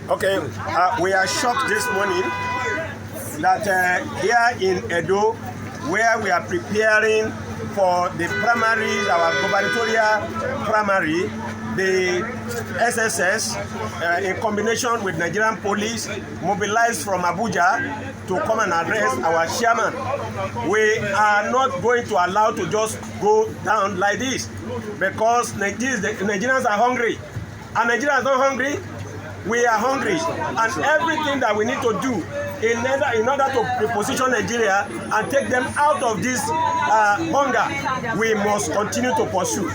Okay, we are shocked this morning that here in Edo, where we are preparing for the primaries, our gubernatorial primary, the SSS, in combination with Nigerian police, mobilized from Abuja to come and address our chairman. We are not going to allow to just go down like this, because Nigerians are hungry. And Nigerians are not hungry. We are hungry, and everything that we need to do in order to reposition Nigeria and take them out of this hunger, we must continue to pursue.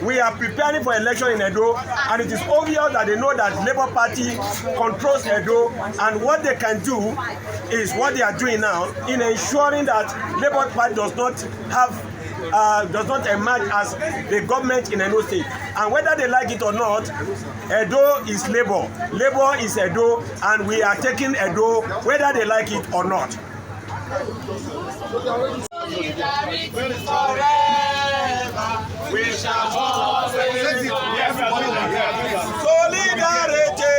We are preparing for election in Edo, and it is obvious that they know that Labour Party controls Edo, and what they can do is what they are doing now in ensuring that Labour Party does not emerge as the government in Edo State. And whether they like it or not, Edo is Labour. Labour is Edo, and we are taking Edo whether they like it or not. Solidarity forever. We shall always solidarity. Solidarity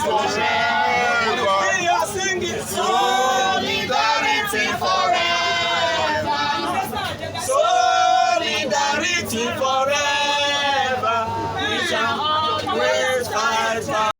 forever. We are singing solidarity forever. Solidarity forever. We shall always fight.